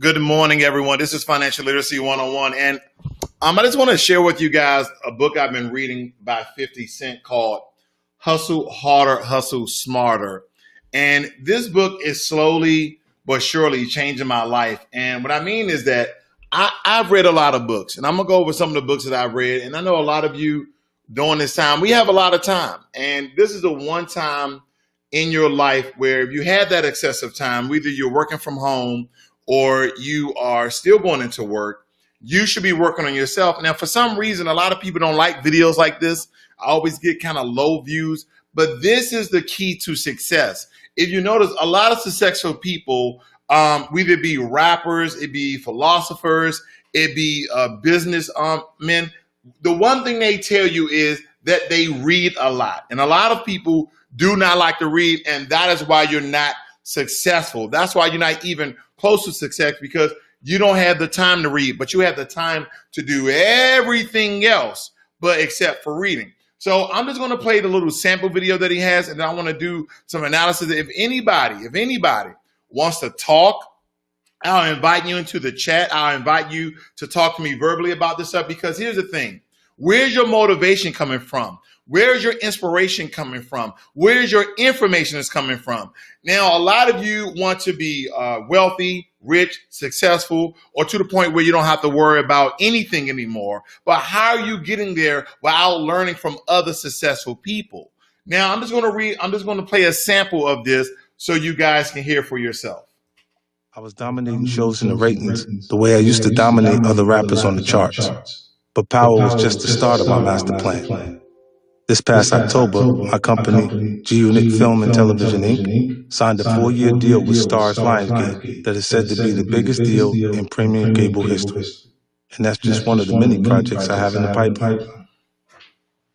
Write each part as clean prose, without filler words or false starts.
Good morning, everyone. This is Financial Literacy 101. And I just want to share with you guys a book I've been reading by 50 Cent called Hustle Harder, Hustle Smarter. And this book is slowly but surely changing my life. And what I mean is that I've read a lot of books, and I'm going to go over some of the books that I've read. And I know a lot of you during this time, we have a lot of time. And this is the one time in your life where if you have that excessive time, whether you're working from home or you are still going into work, you should be working on yourself. Now, for some reason, a lot of people don't like videos like this. I always get kind of low views, but this is the key to success. If you notice, a lot of successful people, whether it be rappers, it be philosophers, it be business men, the one thing they tell you is that they read a lot. And a lot of people do not like to read, and that is why you're not successful. That's why you're not even close to success, because you don't have the time to read, but you have the time to do everything else but except for reading. So I'm just going to play the little sample video that he has, and then I want to do some analysis. If anybody wants to talk, I'll invite you into the chat. I'll invite you to talk to me verbally about this stuff, because here's the thing. Where's your motivation coming from? Where's your inspiration coming from? Where's your information is coming from? Now, a lot of you want to be wealthy, rich, successful, or to the point where you don't have to worry about anything anymore. But how are you getting there without learning from other successful people? Now, I'm just going to play a sample of this so you guys can hear for yourself. I was dominating shows in the ratings the way I used to dominate other rappers on the charts. But power was just the start of my master plan. This past October, my company, G-Unit Film and Television Inc., signed a 4-year deal with Starz Lionsgate that is said to be the biggest deal in premium cable history. And that's just one of the many projects I have in the pipeline.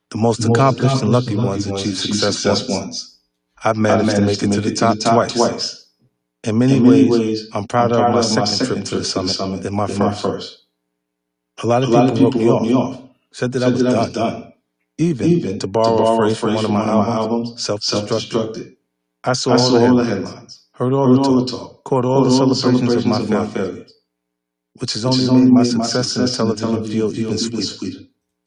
The most accomplished and lucky ones achieve success once. I've managed to make it to the top twice. In many ways, I'm prouder of my second trip to the summit than my first. A lot of people wrote me off, said that I was done. Even to borrow a phrase from one of my albums, Self-Destructed. I saw all the headlines, heard all the talk, caught all the celebrations of my failures, which has only made my success in the television field even sweeter.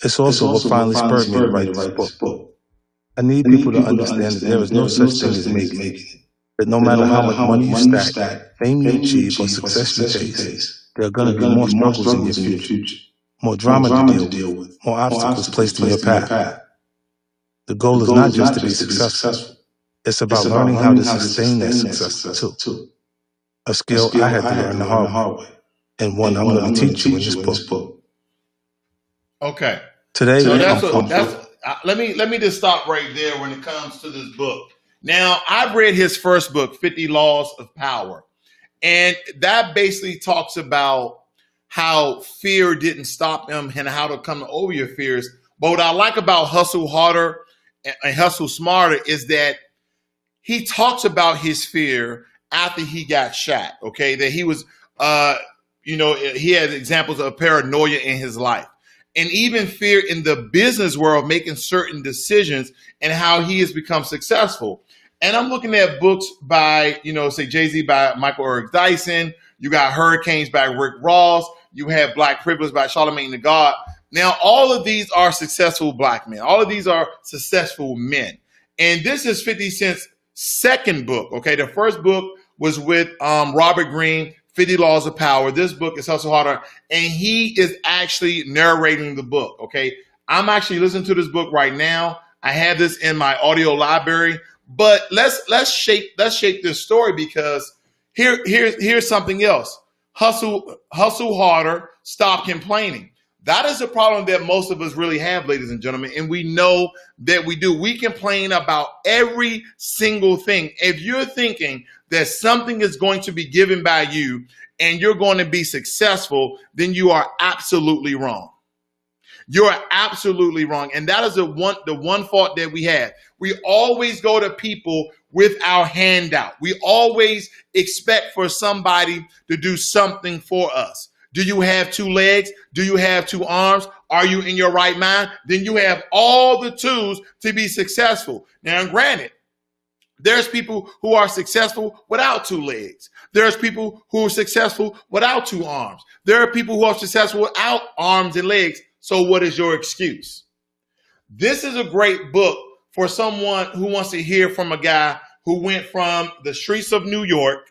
It's also what finally spurred me to write this book. I need people to understand that there is no such thing as making it. That no matter how much money you stack, fame you achieve, or success you taste, there are going to be more struggles in your future. More drama to deal with, more obstacles placed in your path. The goal is not just to be successful. It's about learning how to sustain that success too. A skill I had to learn the hard way, and one I'm going to teach you in this book. Okay. Today, so let me just stop right there when it comes to this book. Now, I've read his first book, 50 Laws of Power, and that basically talks about how fear didn't stop him and how to come over your fears. But what I like about Hustle Harder and Hustle Smarter is that he talks about his fear after he got shot, okay? That he was, he had examples of paranoia in his life. And even fear in the business world, making certain decisions and how he has become successful. And I'm looking at books by, say Jay-Z by Michael Eric Dyson. You got Hurricanes by Rick Ross. You have Black Privilege by Charlamagne the God. Now, all of these are successful Black men. All of these are successful men. And this is 50 Cent's second book, okay? The first book was with Robert Greene, 50 Laws of Power. This book is Hustle Harder, and he is actually narrating the book, okay? I'm actually listening to this book right now. I have this in my audio library, but let's shape this story, because here's something else. Hustle harder, stop complaining. That is a problem that most of us really have, ladies and gentlemen, and we know that we do. We complain about every single thing. If you're thinking that something is going to be given by you and you're going to be successful, then you are absolutely wrong. You're absolutely wrong. And that is the one fault that we have. We always go to people with our hand out. We always expect for somebody to do something for us. Do you have 2 legs? Do you have 2 arms? Are you in your right mind? Then you have all the tools to be successful. Now, granted, There's people who are successful without two legs. There's people who are successful without two arms. There are people who are successful without arms and legs. So what is your excuse? This is a great book for someone who wants to hear from a guy who went from the streets of New York,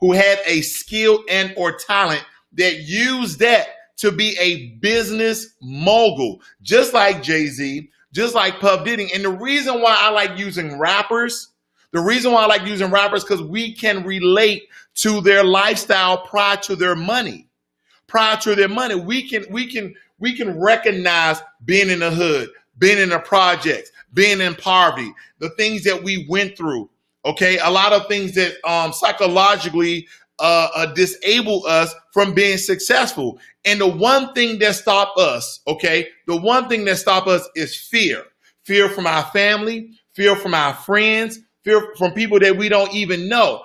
who had a skill and or talent that used that to be a business mogul, just like Jay-Z, just like Puff Diddy. And the reason why I like using rappers, because we can relate to their lifestyle prior to their money. We can recognize being in the hood, being in the projects, being in poverty, the things that we went through. Okay, a lot of things that psychologically disable us from being successful. And the one thing that stop us, is fear. Fear from our family, fear from our friends, fear from people that we don't even know.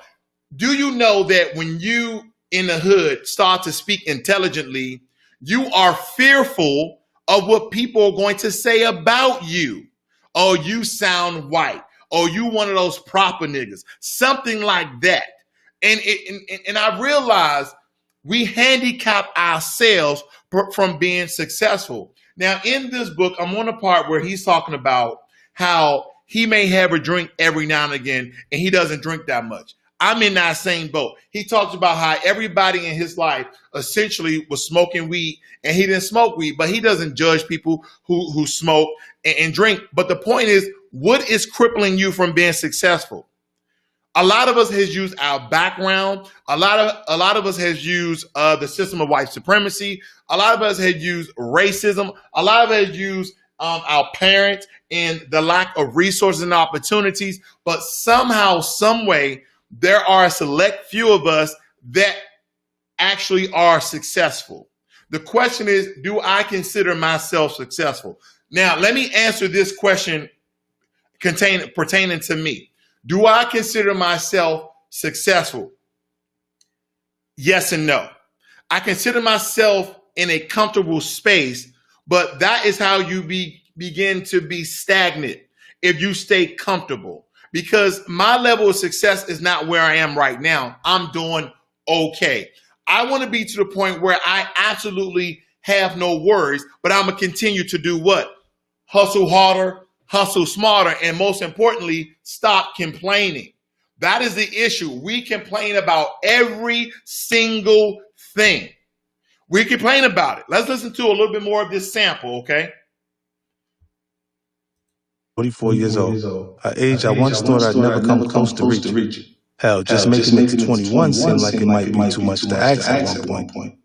Do you know that when you in the hood start to speak intelligently, you are fearful of what people are going to say about you? Oh, you sound white. Oh, you one of those proper niggas. Something like that. And I realized we handicap ourselves from being successful. Now, in this book, I'm on a part where he's talking about how he may have a drink every now and again, and he doesn't drink that much. I'm in that same boat. He talks about how everybody in his life essentially was smoking weed, and he didn't smoke weed, but he doesn't judge people who smoke and drink. But the point is, what is crippling you from being successful? A lot of us has used our background. A lot of us has used the system of white supremacy. A lot of us has used racism. A lot of us has used our parents and the lack of resources and opportunities. But somehow, some way, there are a select few of us that actually are successful. The question is, do I consider myself successful? Now, let me answer this question pertaining to me. Do I consider myself successful? Yes and no. I consider myself in a comfortable space, but that is how you begin to be stagnant if you stay comfortable. Because my level of success is not where I am right now. I'm doing okay. I want to be to the point where I absolutely have no worries, but I'm going to continue to do what? Hustle harder, hustle smarter, and most importantly, stop complaining. That is the issue. We complain about every single thing. We complain about it. Let's listen to a little bit more of this sample, okay? 44 years old. At age I once thought I'd never come close to reaching. Hell, just making it to 21 seemed like it might be too much to ask at one point.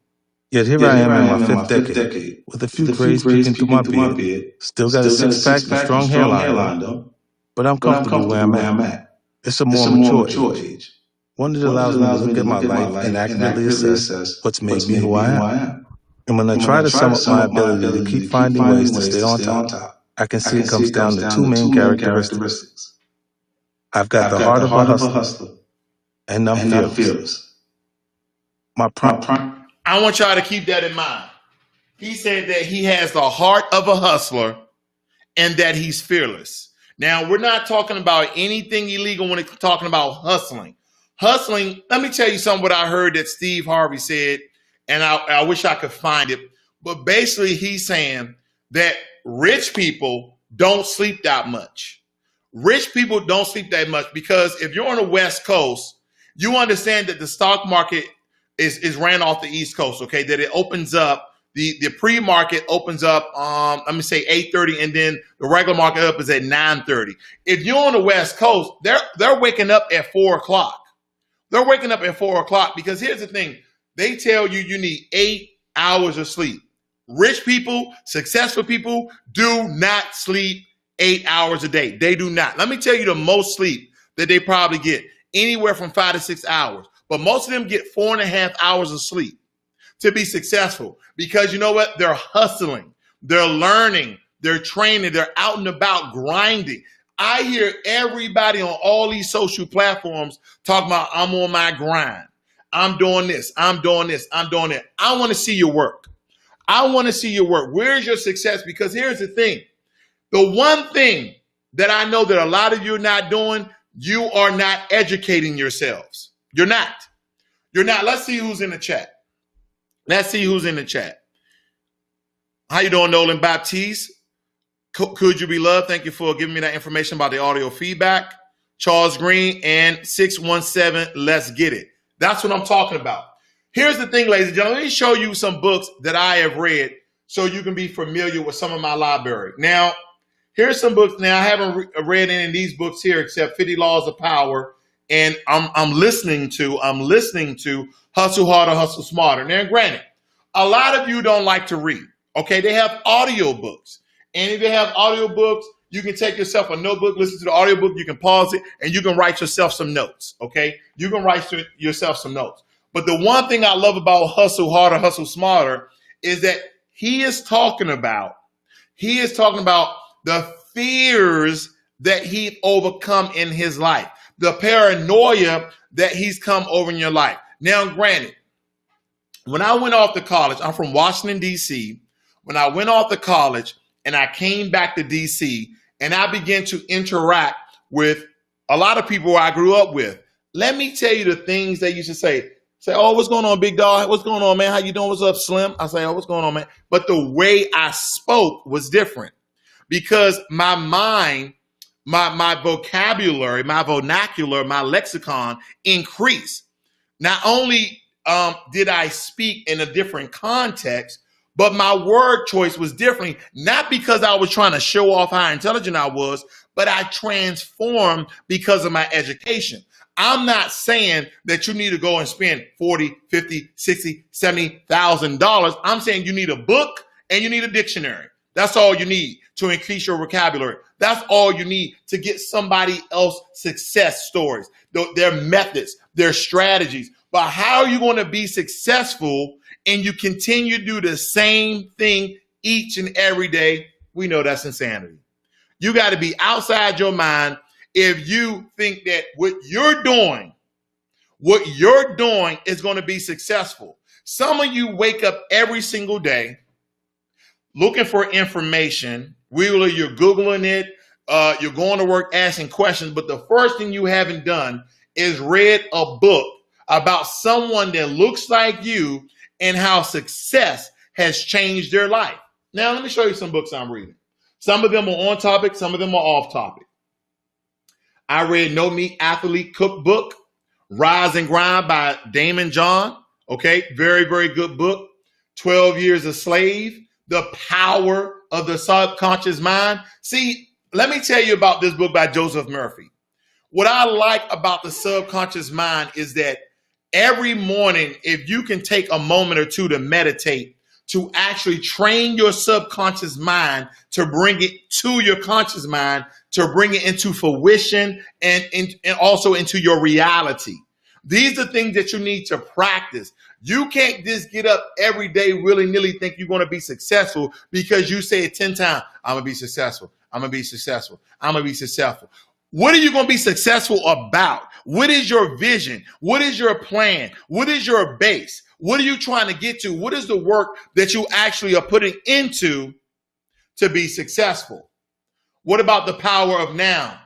Yet here I am in my fifth decade, with a few grays peeking through my beard. Still got a six-pack and strong hairline, though. But I'm comfortable where I'm at. It's a more mature age. One that allows me to look at my life and accurately assess what's made me who I am. And when I try to sum up my ability to keep finding ways to stay on top, I can see it comes down to two main characteristics. I've got the heart of a hustler, and I'm fearless. I want y'all to keep that in mind. He said that he has the heart of a hustler and that he's fearless. Now, we're not talking about anything illegal when it's talking about hustling. Hustling, let me tell you something what I heard that Steve Harvey said, and I wish I could find it. But basically, he's saying that rich people don't sleep that much. Rich people don't sleep that much because if you're on the West Coast, you understand that the stock market is ran off the East Coast, okay? That it opens up, the pre-market opens up, let me say 8:30, and then the regular market up is at 9:30. If you're on the West Coast, they're waking up at 4 o'clock. They're waking up at 4 o'clock because here's the thing. They tell you need 8 hours of sleep. Rich people, successful people do not sleep 8 hours a day. They do not. Let me tell you the most sleep that they probably get, anywhere from 5 to 6 hours. But most of them get 4.5 hours of sleep to be successful because you know what? They're hustling, they're learning, they're training, they're out and about grinding. I hear everybody on all these social platforms talking about, I'm on my grind. I'm doing this. I'm doing this. I'm doing that. I want to see your work. I want to see your work. Where's your success? Because here's the thing. The one thing that I know that a lot of you are not doing, You are not educating yourselves. You're not. You're not. Let's see who's in the chat. Let's see who's in the chat. How you doing, Nolan Baptiste? Could you be loved? Thank you for giving me that information about the audio feedback. Charles Green and 617, let's get it. That's what I'm talking about. Here's the thing, ladies and gentlemen. Let me show you some books that I have read so you can be familiar with some of my library. Now, here's some books. Now, I haven't read any of these books here except 50 Laws of Power, and I'm listening to Hustle Harder, Hustle Smarter. Now, granted, a lot of you don't like to read. Okay, they have audio books. And if they have audiobooks, you can take yourself a notebook, listen to the audiobook, you can pause it, and you can write yourself some notes, okay? You can write yourself some notes. But the one thing I love about Hustle Harder, Hustle Smarter is that he is talking about the fears that he overcome in his life, the paranoia that he's come over in your life. Now, granted, when I went off to college, I'm from Washington, D.C. When I went off to college, and I came back to DC and I began to interact with a lot of people I grew up with. Let me tell you the things they used to say. Say, oh, what's going on, big dog? What's going on, man? How you doing? What's up, Slim? I say, oh, what's going on, man? But the way I spoke was different because my mind, my vocabulary, my vernacular, my lexicon increased. Not only did I speak in a different context, but my word choice was different, not because I was trying to show off how intelligent I was, but I transformed because of my education. I'm not saying that you need to go and spend $40, $50, $60, $70,000. I'm saying you need a book and you need a dictionary. That's all you need to increase your vocabulary. That's all you need to get somebody else's success stories, their methods, their strategies. But how are you going to be successful and you continue to do the same thing each and every day? We know that's insanity. You got to be outside your mind if you think that what you're doing is going to be successful. Some of you wake up every single day looking for information. Really, you're Googling it. You're going to work asking questions. But the first thing you haven't done is read a book about someone that looks like you and how success has changed their life. Now, let me show you some books I'm reading. Some of them are on topic. Some of them are off topic. I read No Meat Athlete Cookbook, Rise and Grind by Damon John. Okay, very, very good book. 12 Years a Slave, The Power of the Subconscious Mind. See, let me tell you about this book by Joseph Murphy. What I like about the subconscious mind is that every morning, if you can take a moment or two to meditate, to actually train your subconscious mind to bring it to your conscious mind, to bring it into fruition and also into your reality. These are things that you need to practice. You can't just get up every day willy-nilly think you're going to be successful because you say it 10 times, I'm going to be successful. I'm going to be successful. I'm going to be successful. What are you going to be successful about? What is your vision? What is your plan? What is your base? What are you trying to get to? What is the work that you actually are putting into to be successful? What about the power of now?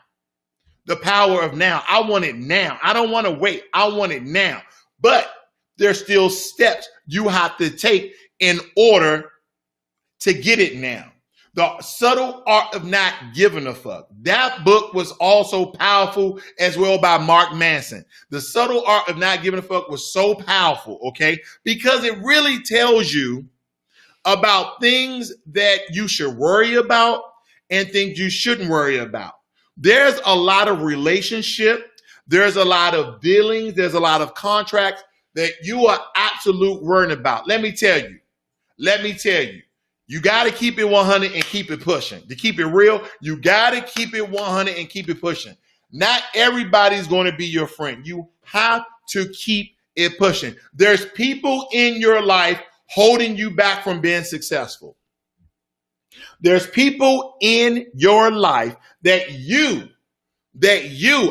The power of now. I want it now. I don't want to wait. I want it now. But there's still steps you have to take in order to get it now. The Subtle Art of Not Giving a Fuck. That book was also powerful as well by Mark Manson. The Subtle Art of Not Giving a Fuck was so powerful, okay? Because it really tells you about things that you should worry about and things you shouldn't worry about. There's a lot of relationship. There's a lot of dealings. There's a lot of contracts that you are absolute worrying about. Let me tell you. You got to keep it 100 and keep it pushing. To keep it real, you got to keep it 100 and keep it pushing. Not everybody's going to be your friend. You have to keep it pushing. There's people in your life holding you back from being successful. There's people in your life that you,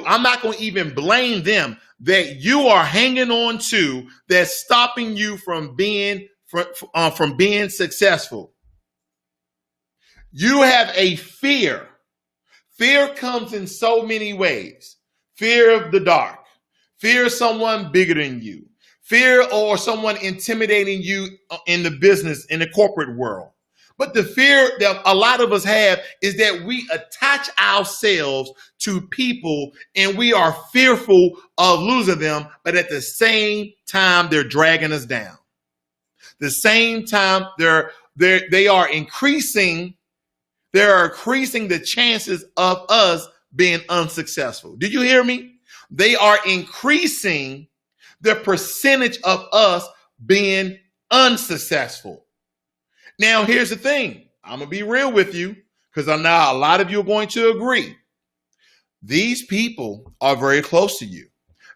I'm not going to even blame them, that you are hanging on to that's stopping you from being successful. You have a fear. Fear comes in so many ways. fear of the dark, fear of someone bigger than you, fear or someone intimidating you in the business, in the corporate world. But the fear that a lot of us have is that we attach ourselves to people and we are fearful of losing them, but at the same time, they're dragging us down. The same time, they are increasing the chances of us being unsuccessful. Did you hear me? They are increasing the percentage of us being unsuccessful. Now, here's the thing. I'm going to be real with you because I know a lot of you are going to agree. These people are very close to you.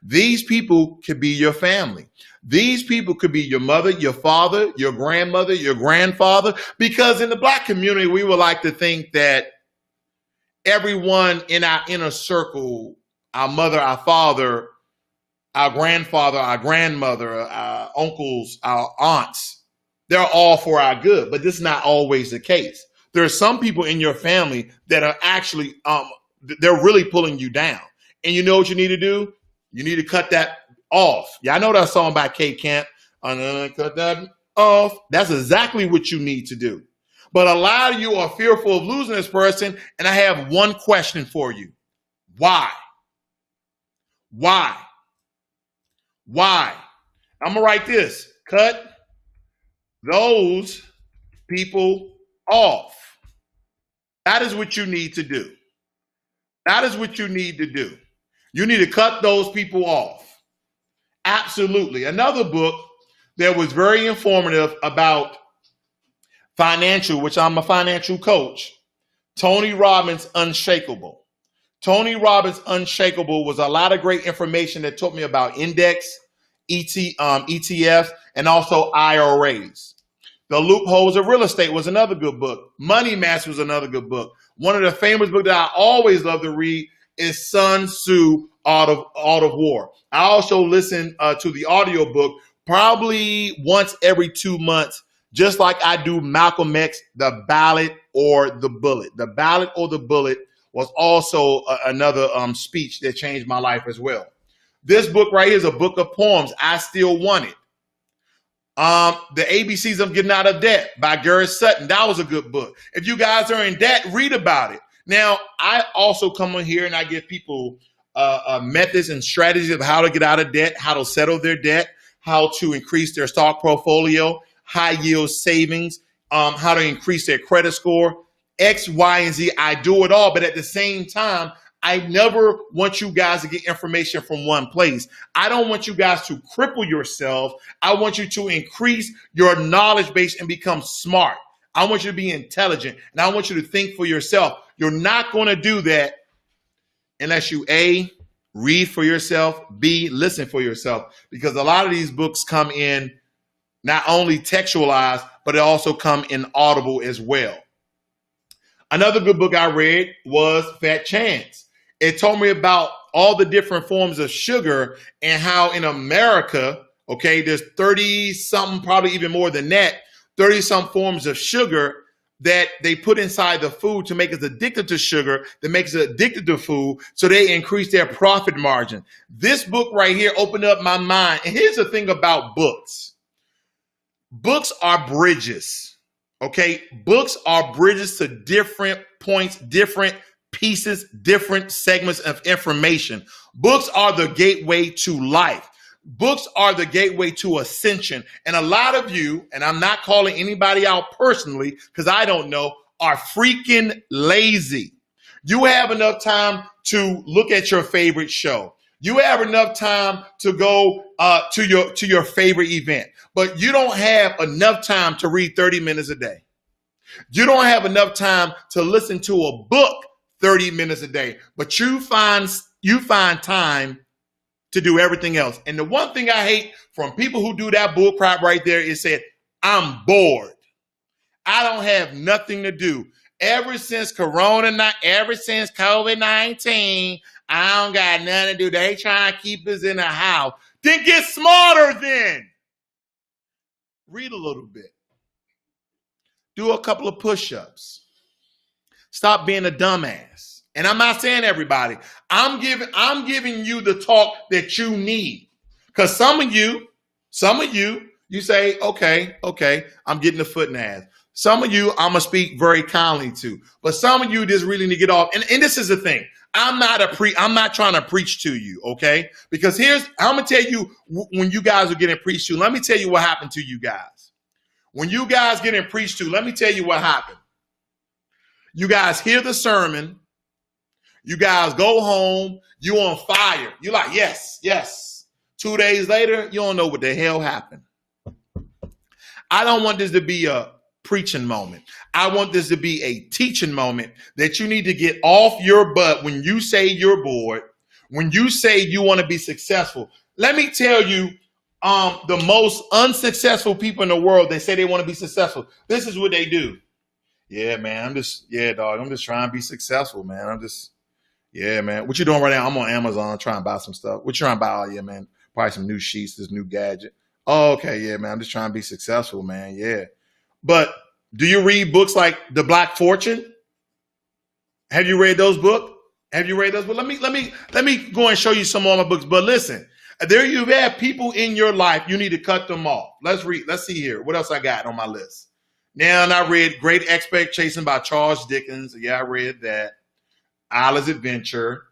These people could be your family. These people could be your mother, your father, your grandmother, your grandfather, because in the Black community, we would like to think that everyone in our inner circle, our mother, our father, our grandfather, our grandmother, our uncles, our aunts, they're all for our good, but this is not always the case. There are some people in your family that are actually, they're really pulling you down. And you know what you need to do? You need to cut that off. Yeah, I know that song by K Camp. Cut that off. That's exactly what you need to do. But a lot of you are fearful of losing this person, and I have one question for you. Why? Why? Why? I'm going to write this. Cut those people off. That is what you need to do. That is what you need to do. You need to cut those people off. Absolutely. Another book that was very informative about financial, which I'm a financial coach, Tony Robbins' Unshakable. Tony Robbins' Unshakable was a lot of great information that taught me about index, ETFs, and also IRAs. The Loopholes of Real Estate was another good book. Money Master was another good book. One of the famous books that I always love to read is Sun Tzu, Art of War. I also listen to the audiobook probably once every 2 months, just like I do Malcolm X, The Ballot or the Bullet. The Ballot or the Bullet was also another speech that changed my life as well. This book right here is a book of poems. I Still Want It. The ABCs of Getting Out of Debt by Garrett Sutton. That was a good book. If you guys are in debt, read about it. Now, I also come on here and I give people methods and strategies of how to get out of debt, how to settle their debt, how to increase their stock portfolio, high yield savings, how to increase their credit score, X, Y, and Z. I do it all, but at the same time, I never want you guys to get information from one place. I don't want you guys to cripple yourself. I want you to increase your knowledge base and become smart. I want you to be intelligent, and I want you to think for yourself. You're not going to do that unless you A, read for yourself, B, listen for yourself, because a lot of these books come in not only textualized, but they also come in audible as well. Another good book I read was Fat Chance. It told me about all the different forms of sugar and how in America, okay, there's 30-something, probably even more than that, 30-some forms of sugar that they put inside the food to make us addicted to sugar, that makes us addicted to food, so they increase their profit margin. This book right here opened up my mind. And here's the thing about books. Books are bridges, okay? Books are bridges to different points, different pieces, different segments of information. Books are the gateway to life. Books are the gateway to ascension. And a lot of you, and I'm not calling anybody out personally because I don't know, are freaking lazy. You have enough time to look at your favorite show. You have enough time to go to your favorite event, but you don't have enough time to read 30 minutes a day. You don't have enough time to listen to a book 30 minutes a day, but you find time to do everything else. And the one thing I hate from people who do that bull crap right there is said, I'm bored. I don't have nothing to do. Ever since COVID-19, I don't got nothing to do. They trying to keep us in the house. Then get smarter then. Read a little bit. Do a couple of push-ups. Stop being a dumbass. And I'm not saying everybody. I'm giving you the talk that you need. Because some of you, you say, okay, I'm getting the foot in the ass. Some of you, I'm gonna speak very kindly to. But some of you just really need to get off. And this is the thing. I'm not trying to preach to you, okay? Because I'm gonna tell you when you guys are getting preached to. Let me tell you what happened to you guys. When you guys getting preached to, let me tell you what happened. You guys hear the sermon. You guys go home. You on fire. You're like, yes. 2 days later, you don't know what the hell happened. I don't want this to be a preaching moment. I want this to be a teaching moment that you need to get off your butt when you say you're bored, when you say you want to be successful. Let me tell you, the most unsuccessful people in the world, they say they want to be successful. This is what they do. Yeah, man, I'm just trying to be successful, man. Yeah, man. What you doing right now? I'm on Amazon trying to buy some stuff. What you trying to buy? Oh, yeah, man. Probably some new sheets, this new gadget. Oh, okay, yeah, man. I'm just trying to be successful, man. Yeah. But do you read books like The Black Fortune? Have you read those books? Let me go and show you some more of my books. But listen, there you have people in your life. You need to cut them off. Let's read. Let's see here. What else I got on my list? Now, and I read Great Expectation by Charles Dickens. Yeah, I read that. Islands Adventure.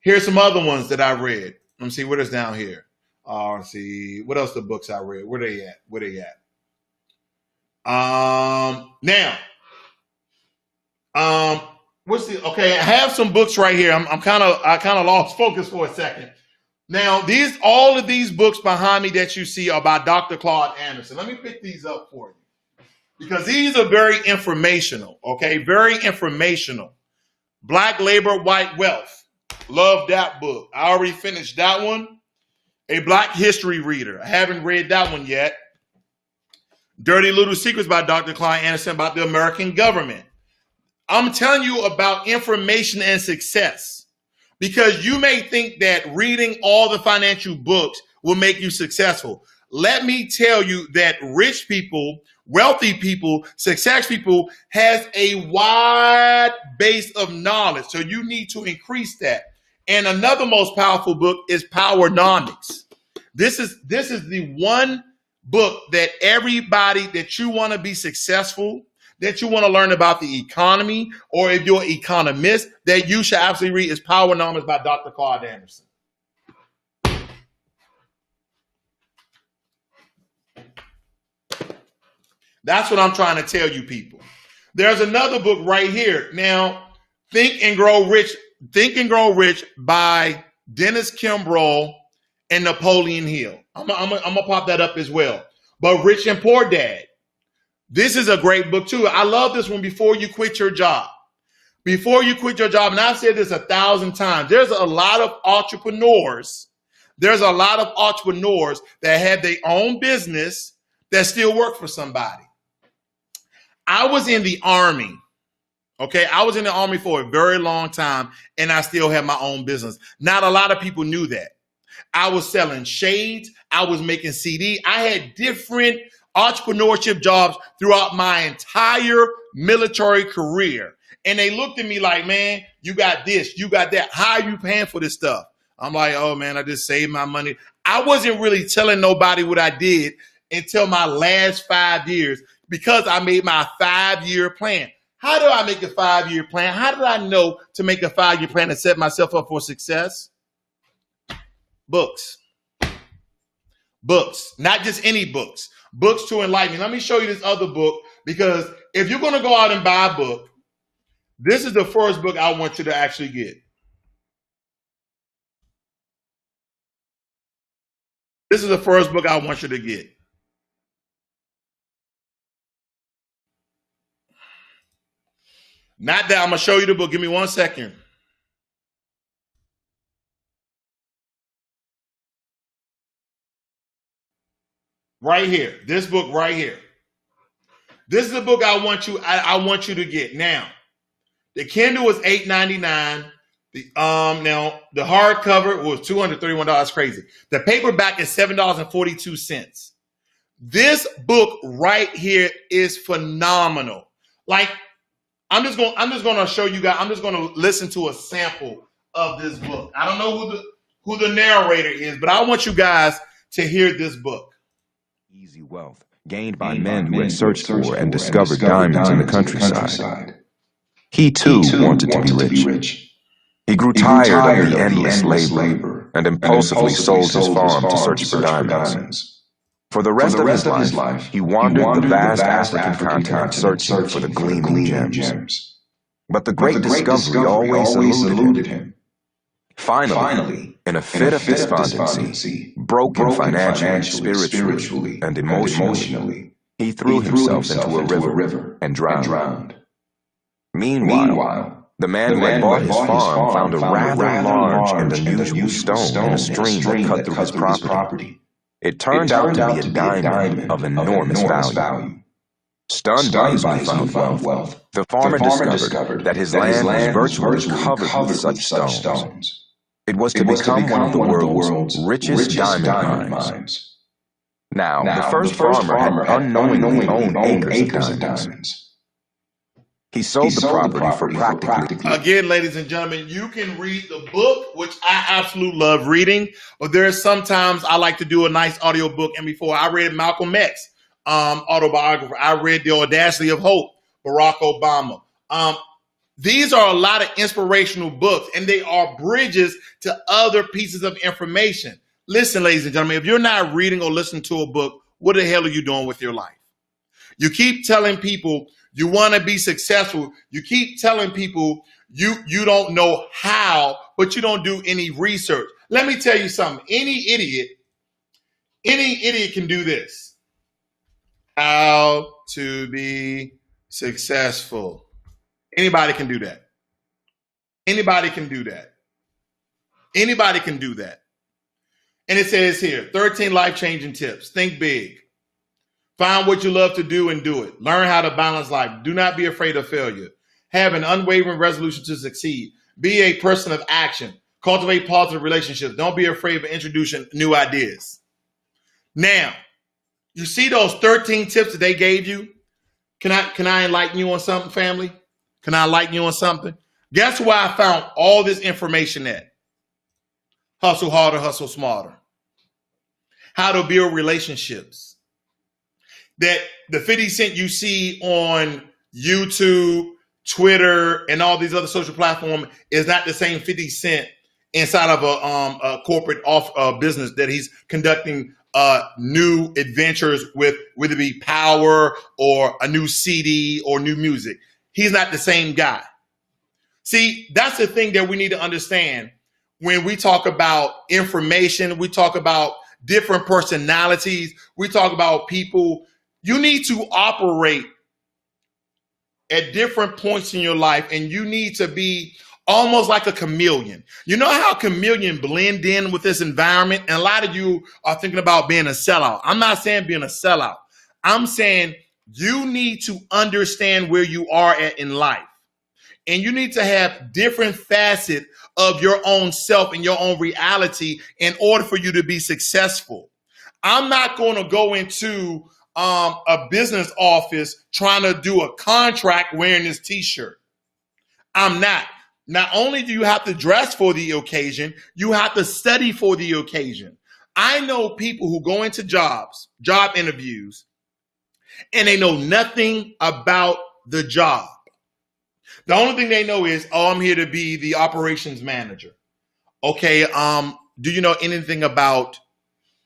Here's some other ones that I read. Let me see what is down here. Let's see what else the books I read. Where they at? Okay, I have some books right here. I kind of lost focus for a second. Now, all of these books behind me that you see are by Dr. Claude Anderson. Let me pick these up for you because these are very informational. Okay, very informational. Black Labor, White Wealth. Love that book. I already finished that one. A Black History Reader. I haven't read that one yet. Dirty Little Secrets by Dr. Claude Anderson about the American government. I'm telling you about information and success because you may think that reading all the financial books will make you successful. Let me tell you that rich people, wealthy people, success people has a wide base of knowledge. So you need to increase that. And another most powerful book is Powernomics. This is the one book that everybody that you want to be successful, that you want to learn about the economy, or if you're an economist, that you should absolutely read is Powernomics by Dr. Claude Anderson. That's what I'm trying to tell you people. There's another book right here. Now, Think and Grow Rich by Dennis Kimbrough and Napoleon Hill. I'm gonna pop that up as well. But Rich and Poor Dad. This is a great book too. I love this one, Before You Quit Your Job. Before you quit your job, and I've said this 1,000 times, there's a lot of entrepreneurs. There's a lot of entrepreneurs that have their own business that still work for somebody. I was in the Army. Okay, I was in the Army for a very long time, and I still have my own business. Not a lot of people knew that. I was selling shades. I was making CD. I had different entrepreneurship jobs throughout my entire military career. And they looked at me like, man, you got this, you got that. How are you paying for this stuff? I'm like, oh, man, I just saved my money. I wasn't really telling nobody what I did until my last 5 years because I made my 5-year plan. How do I make a 5-year plan? How did I know to make a 5-year plan and set myself up for success? Books. Books, not just any books. Books to enlighten me. Let me show you this other book because if you're going to go out and buy a book, this is the first book I want you to actually get. This is the first book I want you to get. Not that I'm going to show you the book. Give me 1 second. Right here. This book right here. This is the book I want you to get. Now, the Kindle was $8.99. Now the hardcover was $231. That's crazy. The paperback is $7.42. This book right here is phenomenal. Like, I'm just gonna show you guys. I'm just gonna listen to a sample of this book. I don't know who the narrator is, but I want you guys to hear this book. Easy wealth gained by men who had searched for and discovered diamonds in the countryside. He too wanted to be rich. He grew tired of the endless labor and impulsively sold his farm to search for diamonds. For the rest of his life, he wandered the vast African continent searching for the gleaming gems. But the great discovery always eluded him. Finally, in a fit of despondency, broken financially, spiritually, and emotionally, he threw himself into a river and drowned. Meanwhile, the man who had bought his farm found a rather large and unusual stone in a stream that cut through his property. It turned out to be a diamond of enormous value. Stunned by his newfound wealth, the farmer discovered that his land was virtually covered with such stones. It was to become one of the world's richest diamond mines. Now, the first farmer had unknowingly owned acres of diamonds. He sold the property for practically... Again, ladies and gentlemen, you can read the book, which I absolutely love reading, but there's sometimes I like to do a nice audio book. And before I read Malcolm X autobiography, I read The Audacity of Hope, Barack Obama. These are a lot of inspirational books, and they are bridges to other pieces of information. Listen, ladies and gentlemen, if you're not reading or listening to a book, what the hell are you doing with your life? You keep telling people you want to be successful. You keep telling people you don't know how, but you don't do any research. Let me tell you something. Any idiot can do this. How to be successful. Anybody can do that. Anybody can do that. Anybody can do that. And it says here, 13 life-changing tips. Think big. Find what you love to do and do it. Learn how to balance life. Do not be afraid of failure. Have an unwavering resolution to succeed. Be a person of action. Cultivate positive relationships. Don't be afraid of introducing new ideas. Now, you see those 13 tips that they gave you? Can I enlighten you on something, family? Can I enlighten you on something? Guess where I found all this information at? Hustle harder, hustle smarter. How to build relationships. That the 50 Cent you see on YouTube, Twitter, and all these other social platforms is not the same 50 Cent inside of a corporate business that he's conducting new adventures with, whether it be power or a new CD or new music. He's not the same guy. See, that's the thing that we need to understand when we talk about information, we talk about different personalities, we talk about people. You need to operate at different points in your life, and you need to be almost like a chameleon. You know how a chameleon blend in with this environment? And a lot of you are thinking about being a sellout. I'm not saying being a sellout. I'm saying you need to understand where you are at in life. And you need to have different facets of your own self and your own reality in order for you to be successful. I'm not going to go into a business office trying to do a contract wearing this t-shirt. I'm not. Not only do you have to dress for the occasion, you have to study for the occasion. I know people who go into job interviews, and they know nothing about the job. The only thing they know is, oh, I'm here to be the operations manager. Okay, do you know anything about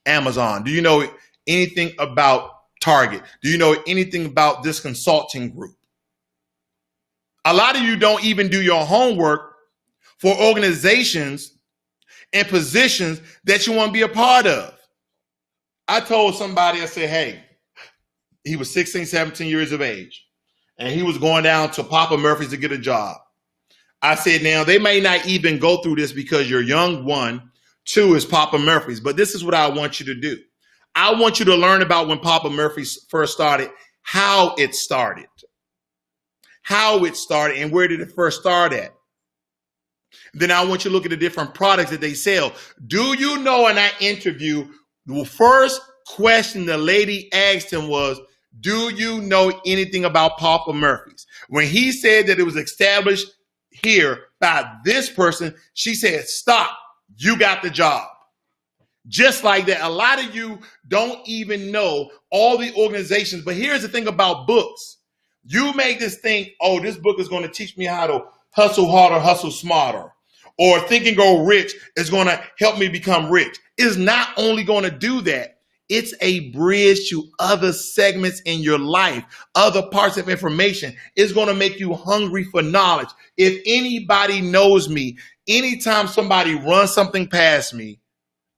Amazon? Do you know anything about Target? Do you know anything about this consulting group? A lot of you don't even do your homework for organizations and positions that you want to be a part of. I told somebody, I said, hey, he was 16, 17 years of age, and he was going down to Papa Murphy's to get a job. I said, now, they may not even go through this because you're young, one. Two is Papa Murphy's. But this is what I want you to do. I want you to learn about when Papa Murphy's first started, how it started. How it started and where did it first start at. Then I want you to look at the different products that they sell. Do you know, in that interview, the first question the lady asked him was, do you know anything about Papa Murphy's? When he said that it was established here by this person, she said, stop, you got the job. Just like that, a lot of you don't even know all the organizations. But here's the thing about books. You make this think, oh, this book is going to teach me how to hustle harder, hustle smarter. Or Think and Grow Rich is going to help me become rich. It's not only going to do that. It's a bridge to other segments in your life, other parts of information. It's going to make you hungry for knowledge. If anybody knows me, anytime somebody runs something past me,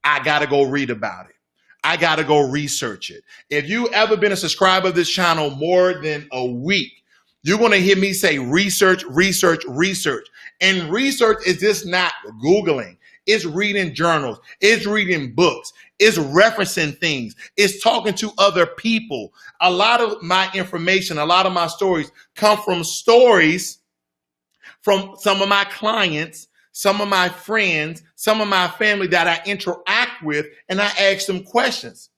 I got to go read about it. I got to go research it. If you ever been a subscriber of this channel more than a week, you're going to hear me say research, research, research. And research is just not Googling. It's reading journals. It's reading books. It's referencing things. It's talking to other people. A lot of my information, a lot of my stories come from stories from some of my clients, some of my friends, some of my family that I interact with, and I ask them questions.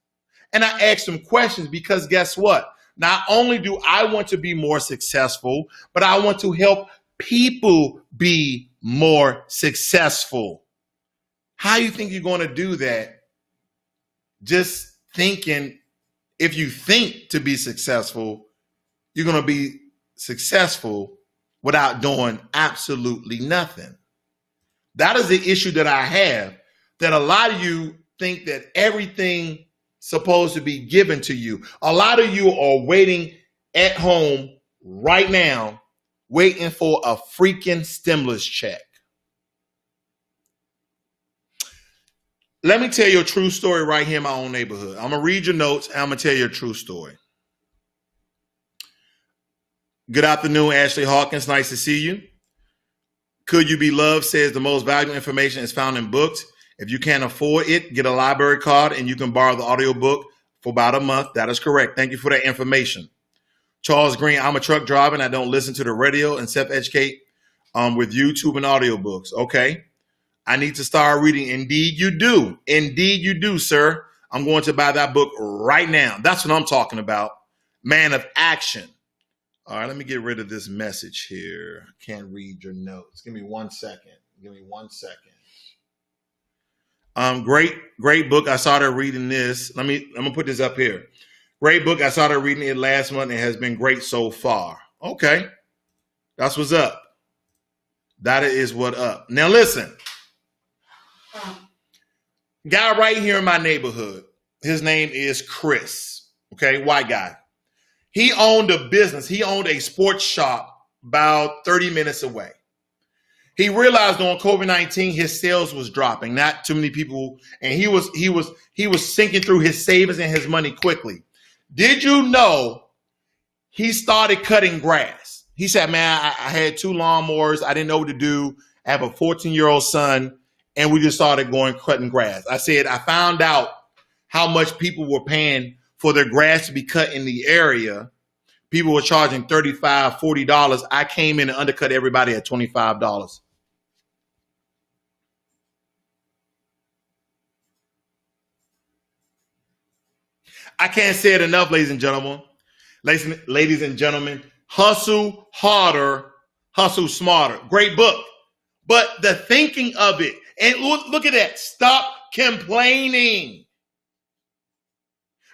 And I ask them questions because guess what? Not only do I want to be more successful, but I want to help people be more successful. How do you think you're going to do that? Just thinking, if you think to be successful, you're going to be successful without doing absolutely nothing. That is the issue that I have, that a lot of you think that everything supposed to be given to you. A lot of you are waiting at home right now, waiting for a freaking stimulus check. Let me tell you a true story right here in my own neighborhood. I'm going to read your notes and I'm going to tell you a true story. Good afternoon, Ashley Hawkins. Nice to see you. Could You Be Loved says the most valuable information is found in books. If you can't afford it, get a library card and you can borrow the audiobook for about a month. That is correct. Thank you for that information. Charles Green, I'm a truck driver and I don't listen to the radio and self-educate with YouTube and audiobooks. Okay. I need to start reading. Indeed you do. Indeed you do, sir. I'm going to buy that book right now. That's what I'm talking about. Man of action. All right, let me get rid of this message here. I can't read your notes. Give me 1 second. Give me 1 second. Great book. I started reading this. I'm gonna put this up here. Great book. I started reading it last month and it has been great so far. Okay. That's what's up. That is what up. Now listen. Guy right here in my neighborhood. His name is Chris. Okay, white guy. He owned a business. He owned a sports shop about 30 minutes away. He realized on COVID-19, his sales was dropping. Not too many people, and he was sinking through his savings and his money quickly. Did you know he started cutting grass? He said, man, I had 2 lawnmowers. I didn't know what to do. I have a 14-year-old son, and we just started going cutting grass. I said, I found out how much people were paying for their grass to be cut in the area. People were charging $35, $40. I came in and undercut everybody at $25. I can't say it enough, ladies and gentlemen. Ladies and gentlemen, hustle harder, hustle smarter. Great book. But the thinking of it, and look at that. Stop complaining.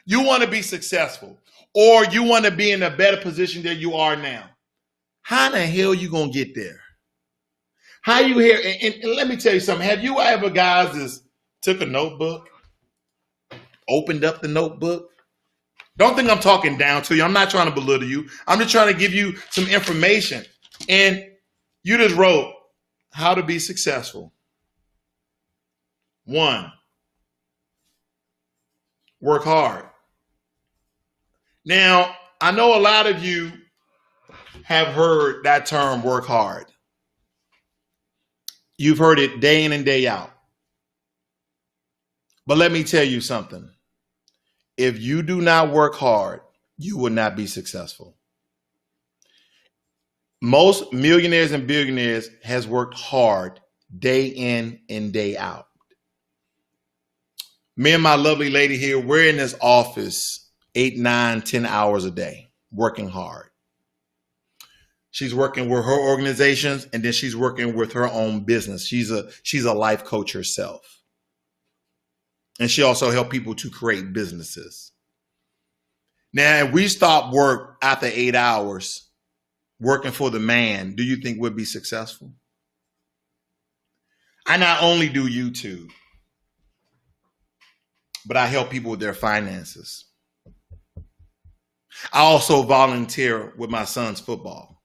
You want to be successful, or you want to be in a better position than you are now. How the hell you going to get there? How you here? And let me tell you something. Have you ever, guys, just took a notebook, opened up the notebook? Don't think I'm talking down to you. I'm not trying to belittle you. I'm just trying to give you some information. And you just wrote how to be successful. 1, work hard. Now, I know a lot of you have heard that term, work hard. You've heard it day in and day out. But let me tell you something. If you do not work hard, you will not be successful. Most millionaires and billionaires has worked hard day in and day out. Me and my lovely lady here, we're in this office 8, 9, 10 hours a day, working hard. She's working with her organizations, and then she's working with her own business. She's a life coach herself. And she also helps people to create businesses. Now, if we stop work after 8 hours working for the man, do you think we'll be successful? I not only do YouTube, but I help people with their finances. I also volunteer with my son's football.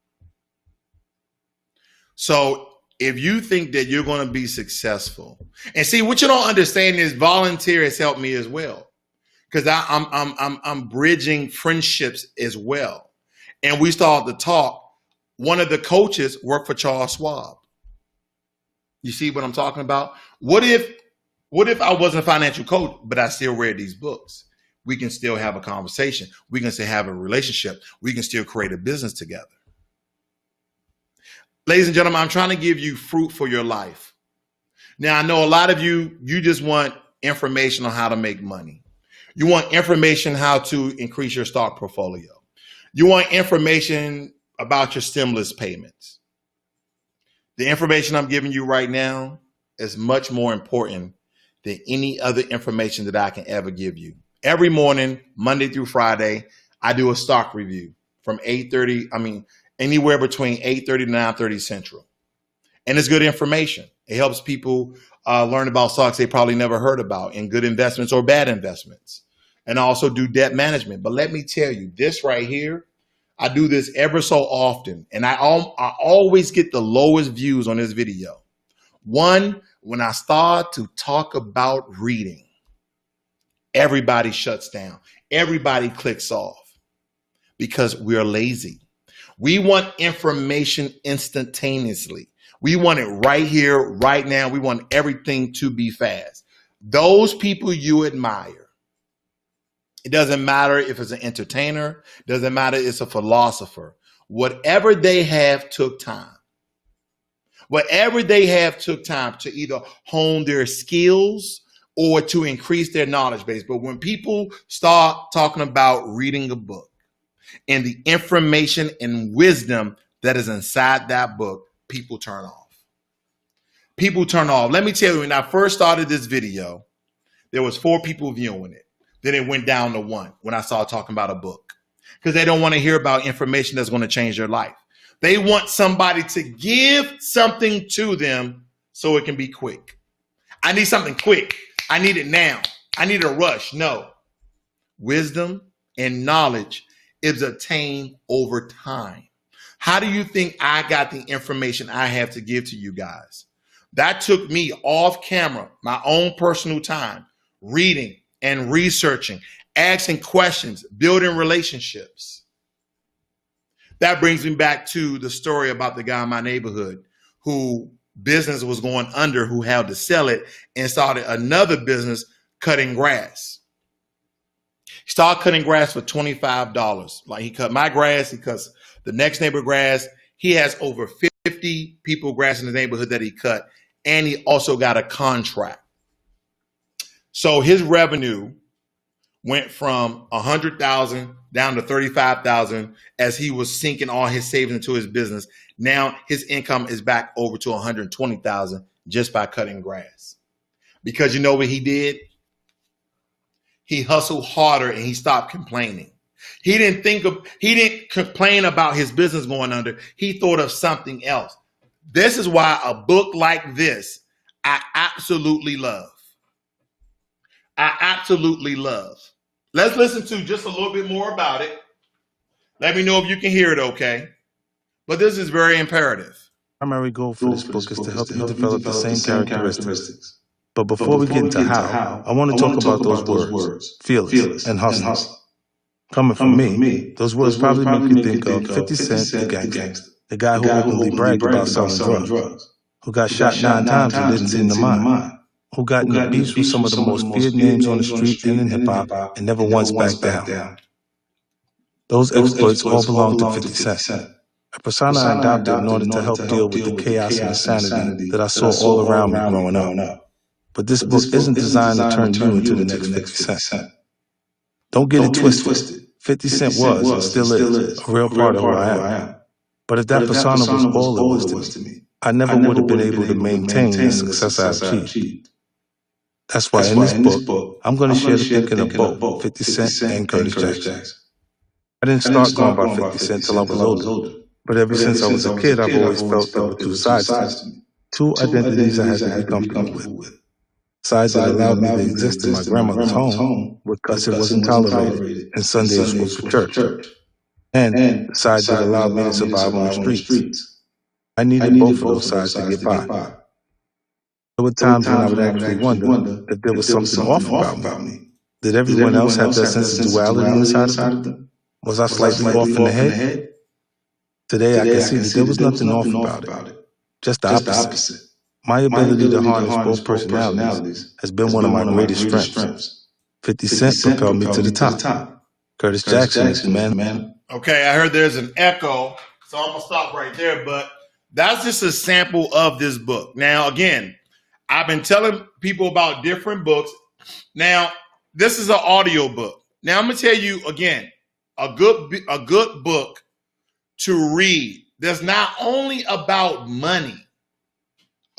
So if you think that you're going to be successful, and see, what you don't understand is volunteer has helped me as well, because I'm bridging friendships as well. And we started to talk. One of the coaches worked for Charles Schwab. You see what I'm talking about? What if I wasn't a financial coach, but I still read these books? We can still have a conversation. We can still have a relationship. We can still create a business together. Ladies and gentlemen, I'm trying to give you fruit for your life. Now, I know a lot of you just want information on how to make money. You want information how to increase your stock portfolio. You want information about your stimulus payments. The information I'm giving you right now is much more important than any other information that I can ever give you. Every morning, Monday through Friday, I do a stock review from anywhere between 8:30 to 9:30 Central. And it's good information. It helps people learn about stocks they probably never heard about, and good investments or bad investments. And I also do debt management. But let me tell you, this right here, I do this ever so often. And I always get the lowest views on this video. One, when I start to talk about reading, everybody shuts down. Everybody clicks off because we're lazy. We want information instantaneously. We want it right here, right now. We want everything to be fast. Those people you admire, it doesn't matter if it's an entertainer, doesn't matter if it's a philosopher. Whatever they have took time. Whatever they have took time to either hone their skills or to increase their knowledge base. But when people start talking about reading a book and the information and wisdom that is inside that book, people turn off. People turn off. Let me tell you, when I first started this video, there was 4 people viewing it. Then it went down to 1 when I started talking about a book, because they don't want to hear about information that's going to change their life. They want somebody to give something to them so it can be quick. I need something quick. I need it now. I need a rush. No. Wisdom and knowledge is attained over time. How do you think I got the information I have to give to you guys? That took me off camera, my own personal time, reading and researching, asking questions, building relationships. That brings me back to the story about the guy in my neighborhood who business was going under, who had to sell it and started another business cutting grass. He started cutting grass for $25. Like, he cut my grass, he cuts the next neighbor grass. He has over 50 people grass in the neighborhood that he cut, and he also got a contract. So his revenue went from $100,000 down to $35,000 as he was sinking all his savings into his business. Now his income is back over to $120,000 just by cutting grass. Because you know what he did? He hustled harder and he stopped complaining. He didn't complain about his business going under. He thought of something else. This is why a book like this, I absolutely love. I absolutely love. Let's listen to just a little bit more about it. Let me know if you can hear it okay. But this is very imperative. Primary goal for this book is to help you develop the same characteristics. But before we get into how, I want to talk about those words, fearless and hustling. Coming from me, those words probably make you think of 50 Cent, the gangster, the guy who openly bragged about selling drugs, who got shot 9 times and didn't seem to mind, who got into beefs with some of the most feared names on the street and in hip-hop and never once backed down. Those exploits all belong to 50 Cent, a persona I adopted in order to help deal with the chaos and insanity that I saw all around me growing up. But this book isn't designed to turn you into the next 50 Cent. Don't get it twisted. 50 Cent was and still is a real part of who I am. But if that persona was all it was to me, I never would have been able to maintain the success I achieved. That's why in this book, I'm going to share the thinking of both 50 Cent and Curtis Jackson. I didn't start going by 50 Cent till I was older. But ever since I was a kid, I've always felt there were two sides to me. Two identities I had to be comfortable with. Side that allowed me to exist in my grandmother's home, where cussing wasn't tolerated and Sundays were for church. And the side that allowed me to survive on the streets. I needed both of those sides to get by. There were times when I would actually wonder if there was something off about me. Did everyone else have that sense of duality inside of them? Was I slightly off in the head? Today I can see that there was nothing off about it. Just the opposite. My ability to harness both personalities has been one of my greatest strengths. 50 Cent propelled me to the top. Curtis Jackson is the man. Okay, I heard there's an echo, so I'm going to stop right there. But that's just a sample of this book. Now, again, I've been telling people about different books. Now, this is an audio book. Now, I'm going to tell you again, a good book to read that's not only about money.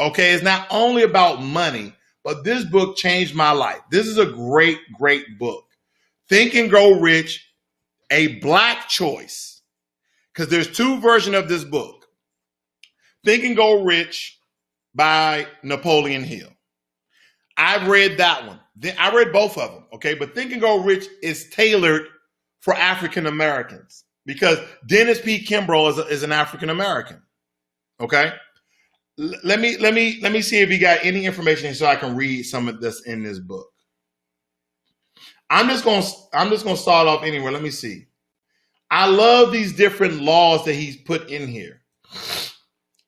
Okay, it's not only about money, but this book changed my life. This is a great, great book. Think and Grow Rich, a Black choice, because there's two versions of this book. Think and Grow Rich by Napoleon Hill. I've read that one. I read both of them, okay? But Think and Grow Rich is tailored for African Americans because Dennis P. Kimbrough is an African American, okay? Let me see if you got any information so I can read some of this in this book. I'm just gonna start off anywhere. Let me see. I love these different laws that he's put in here.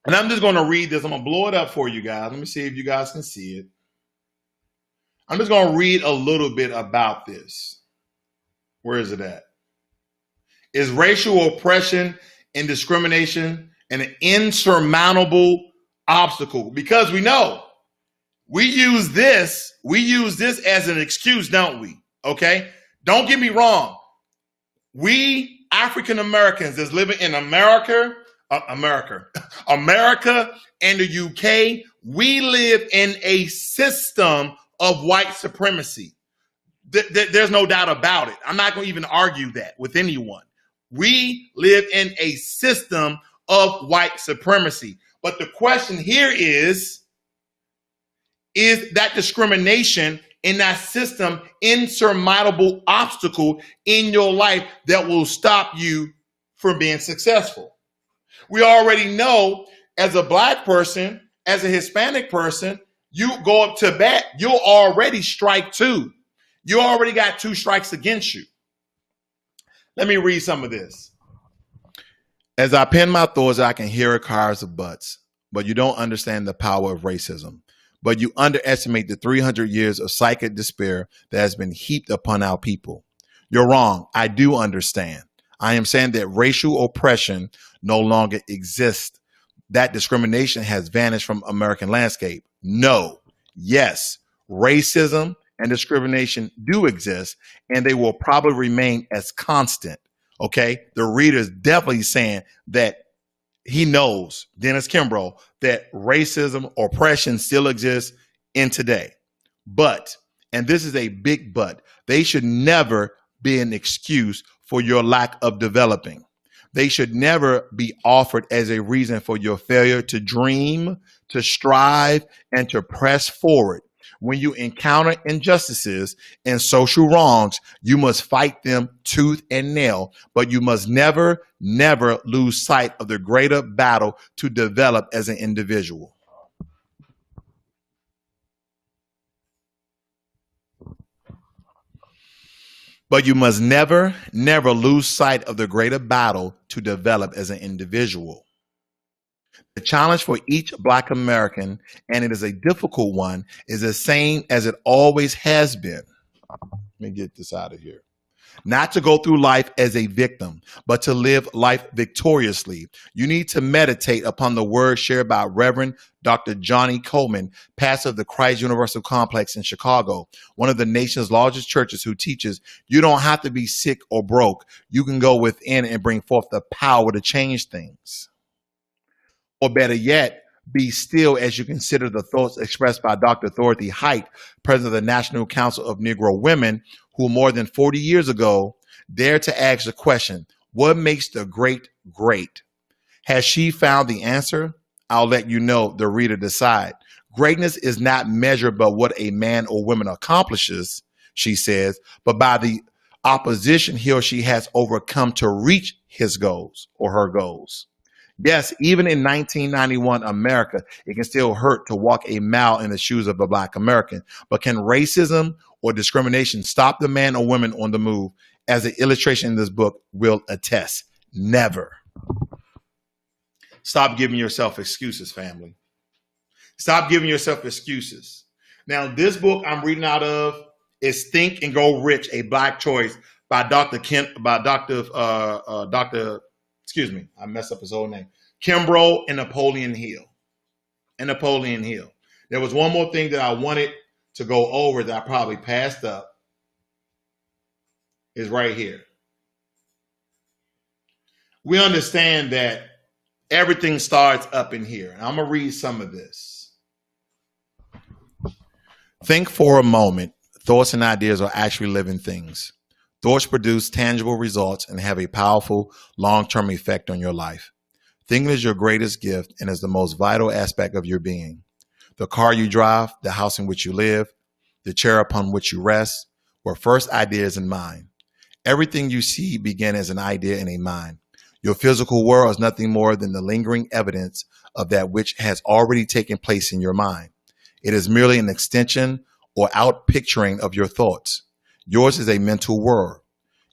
And I'm just gonna read this. I'm gonna blow it up for you guys. Let me see if you guys can see it. I'm just gonna read a little bit about this. Where is it at? Is racial oppression and discrimination an insurmountable obstacle? Because we know we use this as an excuse, don't we? Okay, don't get me wrong. We African Americans that's living in America and the UK, we live in a system of white supremacy. There's no doubt about it. I'm not going to even argue that with anyone. We live in a system of white supremacy. But the question here is that discrimination in that system insurmountable obstacle in your life that will stop you from being successful? We already know as a Black person, as a Hispanic person, you go up to bat, you'll already strike two. You already got two strikes against you. Let me read some of this. As I pen my thoughts, I can hear a chorus of butts, but you don't understand the power of racism. But you underestimate the 300 years of psychic despair that has been heaped upon our people. You're wrong. I do understand. I am saying that racial oppression no longer exists. That discrimination has vanished from American landscape. No. Yes. Racism and discrimination do exist, and they will probably remain as constant. Okay. The reader is definitely saying that he knows, Dennis Kimbrough, that racism, oppression still exists in today. But, and this is a big but, they should never be an excuse for your lack of developing. They should never be offered as a reason for your failure to dream, to strive, and to press forward. When you encounter injustices and social wrongs, you must fight them tooth and nail, but you must never, never lose sight of the greater battle to develop as an individual. But you must never, never lose sight of the greater battle to develop as an individual. The challenge for each Black American, and it is a difficult one, is the same as it always has been. Let me get this out of here. not to go through life as a victim, but to live life victoriously. You need to meditate upon the word shared by Reverend Dr. Johnny Coleman, pastor of the Christ Universal Complex in Chicago, one of the nation's largest churches, who teaches you don't have to be sick or broke. You can go within and bring forth the power to change things. Or better yet, be still as you consider the thoughts expressed by Dr. Dorothy Height, president of the National Council of Negro Women, who more than 40 years ago dared to ask the question, what makes the great great? Has she found the answer? I'll let you know, the reader decide. Greatness is not measured by what a man or woman accomplishes, she says, but by the opposition he or she has overcome to reach his goals or her goals. Yes, even in 1991 America, it can still hurt to walk a mile in the shoes of a Black American. But can racism or discrimination stop the man or woman on the move? As the illustration in this book will attest, never. Stop giving yourself excuses, family. Stop giving yourself excuses. Now, this book I'm reading out of is Think and Grow Rich, A Black Choice by Dr. Excuse me, I messed up his whole name. Kimbrough and Napoleon Hill. There was one more thing that I wanted to go over that I probably passed up. Is right here. We understand that everything starts up in here. And I'm going to read some of this. Think for a moment. Thoughts and ideas are actually living things. Thoughts produce tangible results and have a powerful long-term effect on your life. Thinking is your greatest gift and is the most vital aspect of your being. The car you drive, the house in which you live, the chair upon which you rest, were first ideas in mind. Everything you see began as an idea in a mind. Your physical world is nothing more than the lingering evidence of that which has already taken place in your mind. It is merely an extension or outpicturing of your thoughts. Yours is a mental world.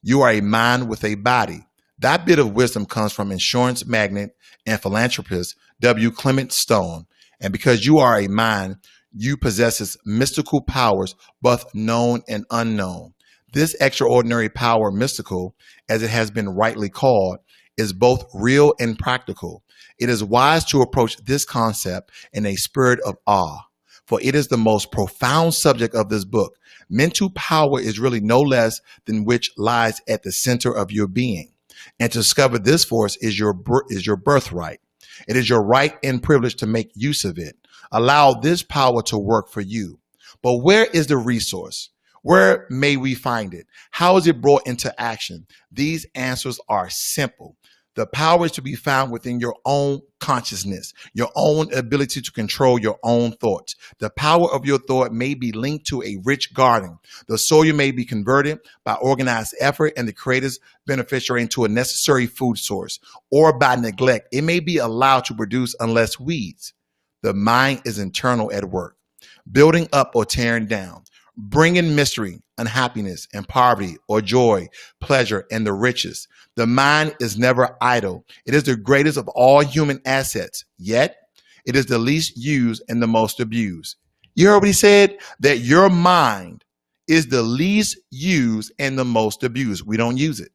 You are a mind with a body. That bit of wisdom comes from insurance magnate and philanthropist W. Clement Stone. And because you are a mind, you possess mystical powers, both known and unknown. This extraordinary power, mystical, as it has been rightly called, is both real and practical. It is wise to approach this concept in a spirit of awe, for it is the most profound subject of this book. Mental power is really no less than which lies at the center of your being. And to discover this force is your birthright. It is your right and privilege to make use of it. Allow this power to work for you. But where is the resource? Where may we find it? How is it brought into action? These answers are simple. The power is to be found within your own consciousness, your own ability to control your own thoughts. The power of your thought may be linked to a rich garden. The soil may be converted by organized effort and the creator's beneficiary into a necessary food source, or by neglect, it may be allowed to produce unless weeds. The mind is internal at work, building up or tearing down, bringing mystery, unhappiness, and poverty, or joy, pleasure, and the riches. The mind is never idle. It is the greatest of all human assets, yet it is the least used and the most abused. You heard what he said? That your mind is the least used and the most abused. We don't use it.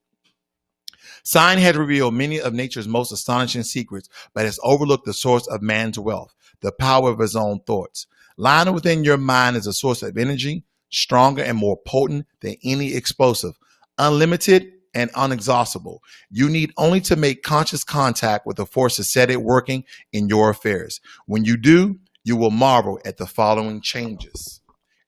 Science has revealed many of nature's most astonishing secrets, but has overlooked the source of man's wealth, the power of his own thoughts. Lying within your mind is a source of energy, stronger and more potent than any explosive, unlimited and unexhaustible. You need only to make conscious contact with the force to set it working in your affairs. When you do, you will marvel at the following changes.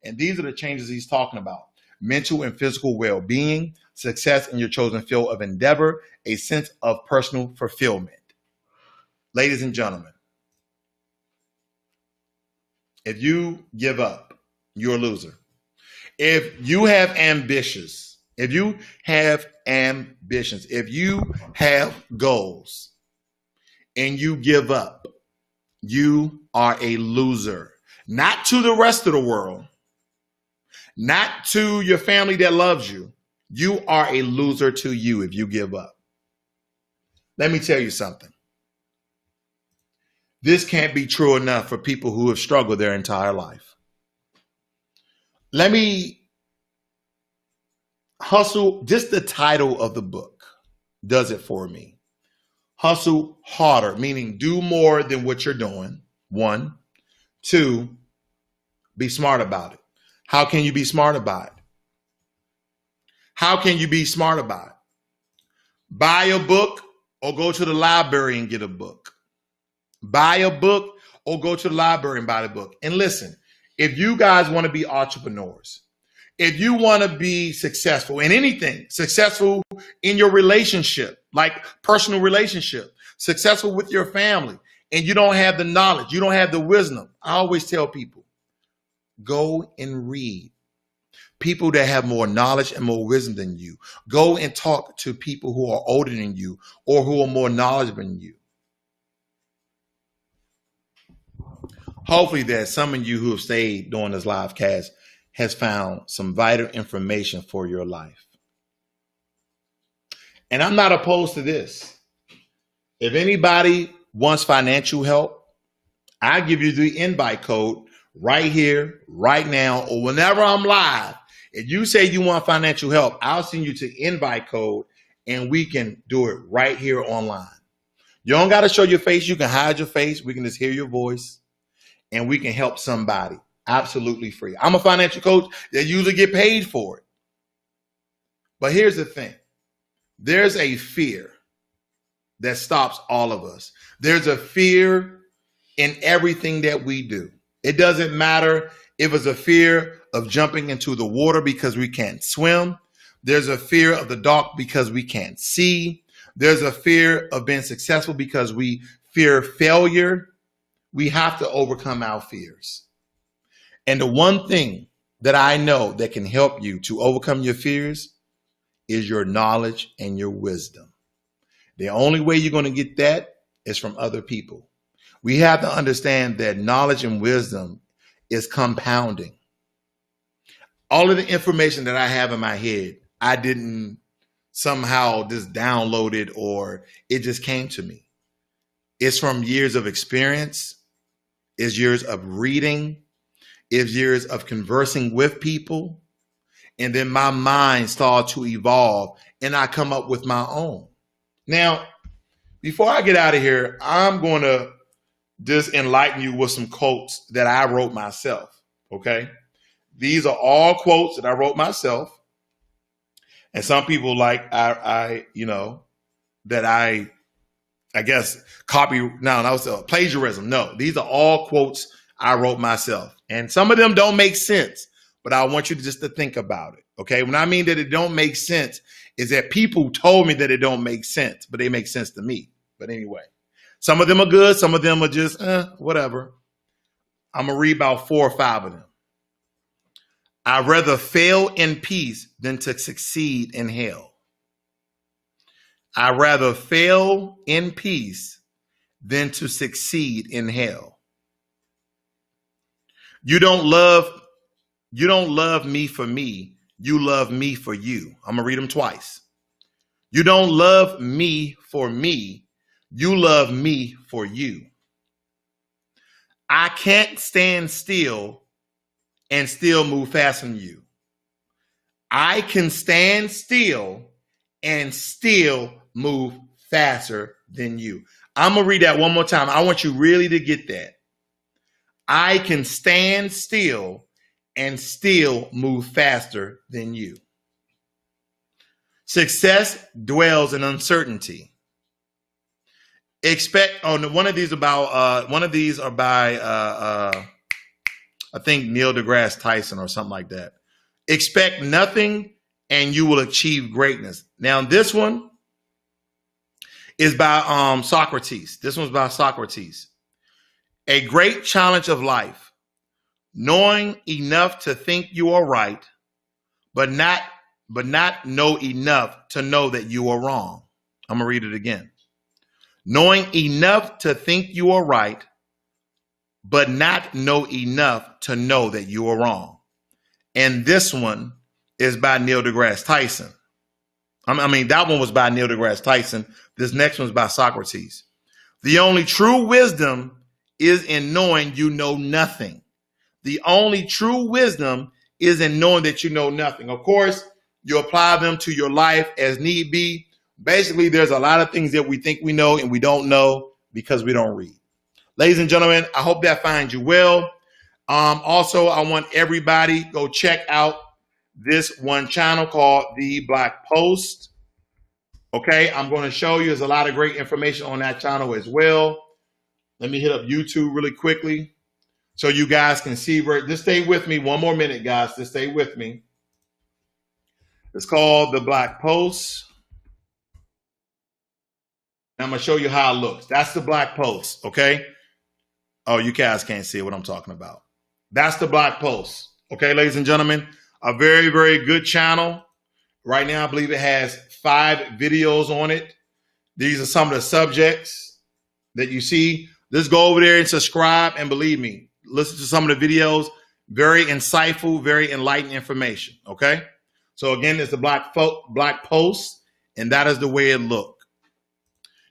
And these are the changes he's talking about: mental and physical well-being, success in your chosen field of endeavor, a sense of personal fulfillment. Ladies and gentlemen, if you give up, you're a loser. If you have ambitions, if you have goals, and you give up, you are a loser. Not to the rest of the world, not to your family that loves you. You are a loser to you if you give up. Let me tell you something. This can't be true enough for people who have struggled their entire life. Let me Hustle, just the title of the book does it for me. Hustle harder, meaning do more than what you're doing. 1, 2, be smart about it. How can you be smart about it? How can you be smart about it? Buy a book or go to the library and get a book. Buy a book or go to the library and buy the book. And listen, if you guys want to be entrepreneurs, if you want to be successful in anything, successful in your relationship, like personal relationship, successful with your family, and you don't have the knowledge, you don't have the wisdom, I always tell people, go and read. People that have more knowledge and more wisdom than you. Go and talk to people who are older than you or who are more knowledgeable than you. Hopefully that some of you who have stayed during this live cast has found some vital information for your life. And I'm not opposed to this. If anybody wants financial help, I give you the invite code right here, right now, or whenever I'm live. If you say you want financial help, I'll send you to invite code and we can do it right here online. You don't got to show your face. You can hide your face. We can just hear your voice and we can help somebody absolutely free. I'm a financial coach that usually get paid for it. But here's the thing. There's a fear that stops all of us. There's a fear in everything that we do. It doesn't matter if it's a fear of jumping into the water because we can't swim. There's a fear of the dark because we can't see. There's a fear of being successful because we fear failure. We have to overcome our fears. And the one thing that I know that can help you to overcome your fears is your knowledge and your wisdom. The only way you're going to get that is from other people. We have to understand that knowledge and wisdom is compounding. All of the information that I have in my head, I didn't somehow just download it or it just came to me. It's from years of experience, it's years of reading, it's years of conversing with people. And then my mind started to evolve and I come up with my own. Now, before I get out of here, I'm going to just enlighten you with some quotes that I wrote myself. Okay. These are all quotes that I wrote myself. And some people like I guess copy. No, that was plagiarism. No, these are all quotes I wrote myself. And some of them don't make sense, but I want you to just to think about it. Okay. When I mean that it don't make sense is that people told me that it don't make sense, but they make sense to me. But anyway, some of them are good. Some of them are just whatever. I'm going to read about 4 or 5 of them. I'd rather fail in peace than to succeed in hell. I'd rather fail in peace than to succeed in hell. You don't love me for me. You love me for you. I'm going to read them twice. You don't love me for me. You love me for you. I can't stand still and still move faster than you. I can stand still and still move faster than you. I'm going to read that one more time. I want you really to get that. I can stand still and still move faster than you. Success dwells in uncertainty. One of these are by I think Neil deGrasse Tyson or something like that. Expect nothing and you will achieve greatness. Now this one is by Socrates. This one's by Socrates. A great challenge of life, knowing enough to think you are right, but not know enough to know that you are wrong. I'm gonna read it again. Knowing enough to think you are right, but not know enough to know that you are wrong. And this one is by Neil deGrasse Tyson. That one was by Neil deGrasse Tyson. This next one's by Socrates. The only true wisdom is in knowing you know nothing. The only true wisdom is in knowing that you know nothing. Of course, You apply them to your life as need be. Basically, there's a lot of things that we think we know and we don't know because we don't read. Ladies and gentlemen, I hope that finds you well. Also, I want everybody go check out this one channel called The Black Post. Okay, I'm going to show you there's a lot of great information on that channel as well. Let me hit up YouTube really quickly so you guys can see where. Just stay with me one more minute, guys. Just stay with me. It's called The Black Post. And I'm going to show you how it looks. That's The Black Post, okay? Oh, you guys can't see what I'm talking about. That's The Black Post. Okay, ladies and gentlemen, a very, very good channel. Right now, I believe it has 5 videos on it. These are some of the subjects that you see. Just go over there and subscribe, and believe me, listen to some of the videos. Very insightful, very enlightening information, okay? So again, it's the Black Post, and that is the way it looks.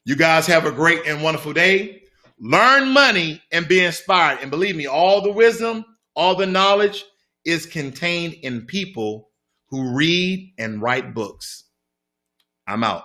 You guys have a great and wonderful day. Learn money and be inspired. And believe me, all the wisdom, all the knowledge is contained in people who read and write books. I'm out.